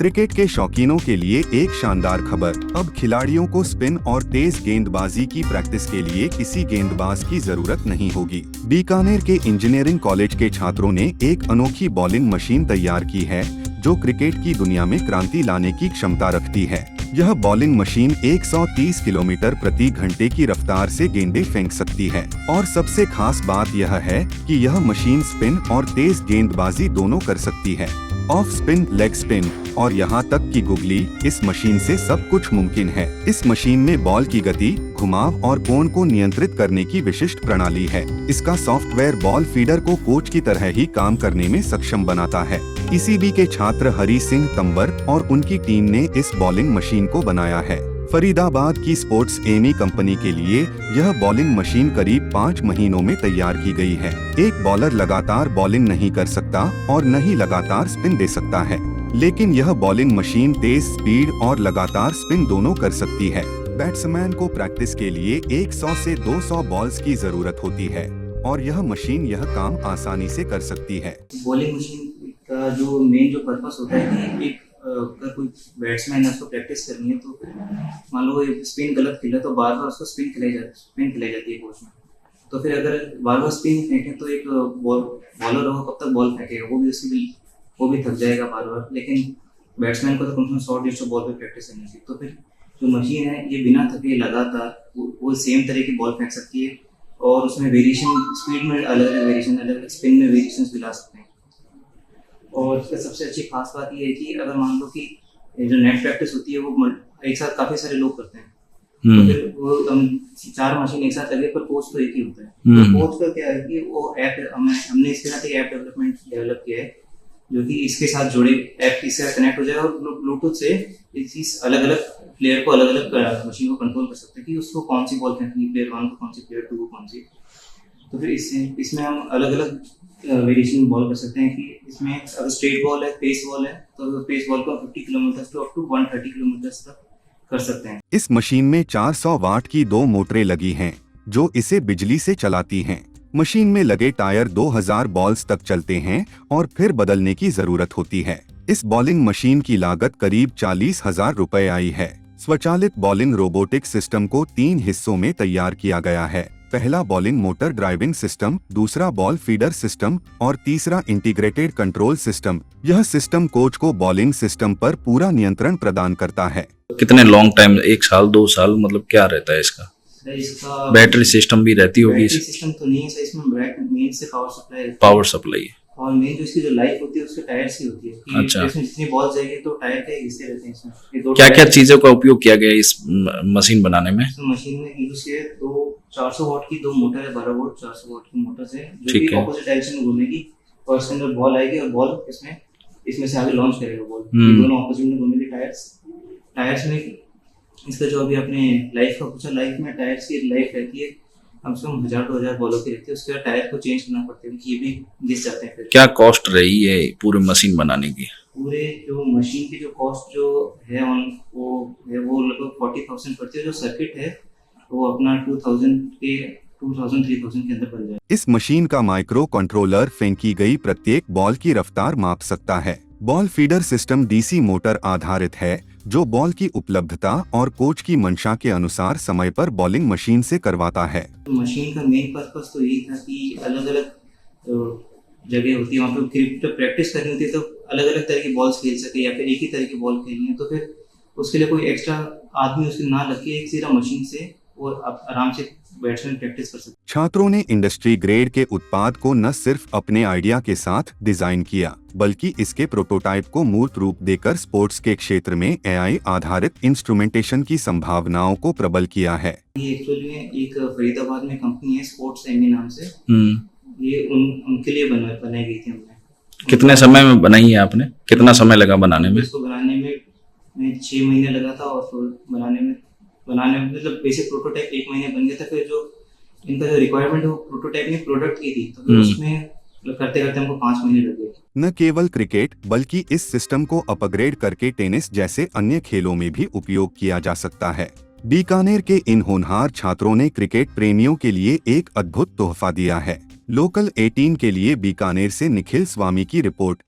Cricket के शौकीनों के लिए एक शानदार खबर। अब खिलाड़ियों को स्पिन और तेज गेंदबाजी की प्रैक्टिस के लिए किसी गेंदबाज की जरूरत नहीं होगी। बीकानेर के इंजीनियरिंग कॉलेज के छात्रों ने एक अनोखी बॉलिंग मशीन तैयार की है जो क्रिकेट की दुनिया में क्रांति लाने की क्षमता रखती है। यह बॉलिंग मशीन 130 किलोमीटर प्रति घंटे की रफ्तार से गेंदें फेंक सकती है और सबसे खास बात यह है कि यह मशीन स्पिन और तेज गेंदबाजी दोनों कर सकती है। ऑफ स्पिन, लेग स्पिन और यहाँ तक कि गुगली, इस मशीन से सब कुछ मुमकिन है। इस मशीन में बॉल की गति, घुमाव और कोण को नियंत्रित करने की विशिष्ट प्रणाली है। इसका सॉफ्टवेयर बॉल फीडर को कोच की तरह ही काम करने में सक्षम बनाता है। ईसीबी के छात्र हरी सिंह तंवर और उनकी टीम ने इस बॉलिंग मशीन को बनाया है। फरीदाबाद की स्पोर्ट्स एमी कंपनी के लिए यह बॉलिंग मशीन करीब 5 महीनों में तैयार की गई है। एक बॉलर लगातार बॉलिंग नहीं कर सकता और न ही लगातार स्पिन दे सकता है, लेकिन यह बॉलिंग मशीन तेज स्पीड और लगातार स्पिन दोनों कर सकती है। बैट्समैन को प्रैक्टिस के लिए 100 से 200 बॉल्स की जरूरत होती है और यह मशीन यह काम आसानी से कर सकती है। बॉलिंग मशीन का जो मेन जो पर्पस होता है कि एक अगर कोई बैट्समैन है उसको प्रैक्टिस करनी है तो मान लो स्पिन गलत खेला तो बार बार उसको स्पिन खिलाई जाती है कोच में। तो फिर अगर बार बार स्पिन फेंके तो एक बॉलर हो कब तक बॉल फेंकेगा, वो भी थक जाएगा बार बार। लेकिन बैट्समैन को तो कम से कम 100-150 बॉल पे प्रैक्टिस करनी चाहिए। तो फिर जो मशीन है ये बिना थके लगातार वो सेम तरह की बॉल फेंक सकती है और उसमें वेरिएशन, स्पीड में अलग अलग वेरिएशन, अलग अलग स्पिन में वेरिएशन भी ला सकते हैं। और इसका सबसे अच्छी खास बात ये है कि अगर मान लो कि जो नेट प्रैक्टिस होती है वो एक साथ काफी सारे लोग करते हैं, तो फिर वो 4 मशीन एक साथ लगे पर कोच तो एक ही होता है। तो कोच का क्या है कि वो ऐप हमने इसके साथ एक ऐप डेवलप किया है जो कि इसके साथ जुड़े, ऐप इसके साथ कनेक्ट हो जाए और ब्लूटूथ से इस अलग अलग प्लेयर को अलग अलग मशीन को कंट्रोल कर सकते हैं कि उसको कौन सी बॉल फेंकनी, प्लेयर 1 को कौन सी, प्लेयर 2 को कौन सी। तो फिर इसमें हम अलग अलग वेरिएशन बॉल कर सकते हैं कि इसमें अगर स्ट्रेट बॉल है, पेस बॉल है, तो पेस बॉल को 50 kilometre to up to 130 kilometre तक कर सकते हैं। इस मशीन में 400 वाट की 2 मोटरें लगी हैं जो इसे बिजली से चलाती हैं। मशीन में लगे टायर 2000 बॉल्स तक चलते हैं और फिर बदलने की जरूरत होती है। इस बॉलिंग मशीन की लागत करीब 40,000 रुपए आई है। स्वचालित बॉलिंग रोबोटिक सिस्टम को 3 हिस्सों में तैयार किया गया है। पहला बॉलिंग मोटर ड्राइविंग सिस्टम, दूसरा बॉल फीडर सिस्टम और तीसरा इंटीग्रेटेड कंट्रोल सिस्टम। यह सिस्टम कोच को बॉलिंग सिस्टम पर पूरा नियंत्रण प्रदान करता है। कितने लॉन्ग टाइम, 1 साल 2 साल, मतलब क्या रहता है इसका बैटरी सिस्टम भी रहती होगी? बैटरी सिस्टम तो नहीं है सर, इसमें मेन से पावर सप्लाई है और मेन जो इसकी जो लाइफ होती है उसके टायर से होती है कि अच्छा। इसमें जितनी बॉल जाएगी तो टायर के हिस्से रहते हैं इसमें। क्या क्या चीजों का उपयोग किया गया इस मशीन बनाने में? मशीन में यूज किया तो 400 वाट की 2 मोटर है, 12 वोल्ट 400 वाट की मोटर से जो कि ऑपोजिट डायरेक्शन में घूमेगी और इसके अंदर बॉल आएगी और बॉल इसमें से आगे लॉन्च करेगा बॉल। दोनों ऑपोजिट में घूमेंगे टायर्स में। इसका जो अभी आपने लाइफ का पूछा, लाइफ में टायर्स की लाइफ रहती है कम से कम 1000-2000 बॉलों की रहती है। उसके बाद टायर को चेंज करना पड़ता है, ये भी घिस जाते हैं। फिर क्या कॉस्ट रही है पूरे मशीन बनाने की? पूरे जो मशीन की जो कॉस्ट जो है वो लगभग 40,000 पड़ती है। जो सर्किट है वो अपना 2000-3000 के अंदर पड़ जाए। इस मशीन का माइक्रो कंट्रोलर फेंकी गई प्रत्येक बॉल की रफ्तार माप सकता है। Ball feeder system DC motor आधारित है जो बॉल की उपलब्धता और कोच की मंशा के अनुसार समय पर बॉलिंग मशीन से करवाता है। तो मशीन का मेन पर्पस तो यही था कि अलग अलग जगह होती है वहाँ पे क्रिकेट प्रैक्टिस करनी होती है तो अलग अलग तरह की बॉल्स खेल सके या फिर एक ही तरह की बॉल खेलनी है, तो फिर उसके लिए कोई एक्स्ट्रा आदमी उसके ना लगे, एक सीधा मशीन से वो आराम से बैट्समैन प्रैक्टिस कर सकते। छात्रों ने इंडस्ट्री ग्रेड के उत्पाद को न सिर्फ अपने आइडिया के साथ डिजाइन किया बल्कि इसके प्रोटोटाइप को मूर्त रूप देकर स्पोर्ट्स के क्षेत्र में एआई आधारित इंस्ट्रूमेंटेशन की संभावनाओं को प्रबल किया है। ये एक्चुअली में एक फरीदाबाद में कंपनी है स्पोर्ट्स एमी नाम से, ये उनके लिए बनाई गई थी। हमने कितने समय में बनाई है आपने? कितना समय लगा बनाने में? इसको बनाने में 6 महीने लगा था और फिर बनाने में मतलब बेसिक प्रोटोटाइप 1 महीने बन गया था। फिर जो इनका जो रिक्वायरमेंट है वो प्रोटोटाइप नहीं प्रोडक्ट की थी, तो फिर उसमें करते करते हमको 5 महीने लग गए। न केवल क्रिकेट बल्कि इस सिस्टम को अपग्रेड करके टेनिस जैसे अन्य खेलों में भी उपयोग किया जा सकता है। बीकानेर के इन होनहार छात्रों ने क्रिकेट प्रेमियों के लिए एक अद्भुत तोहफा दिया है। लोकल 18 के लिए बीकानेर से निखिल स्वामी की रिपोर्ट।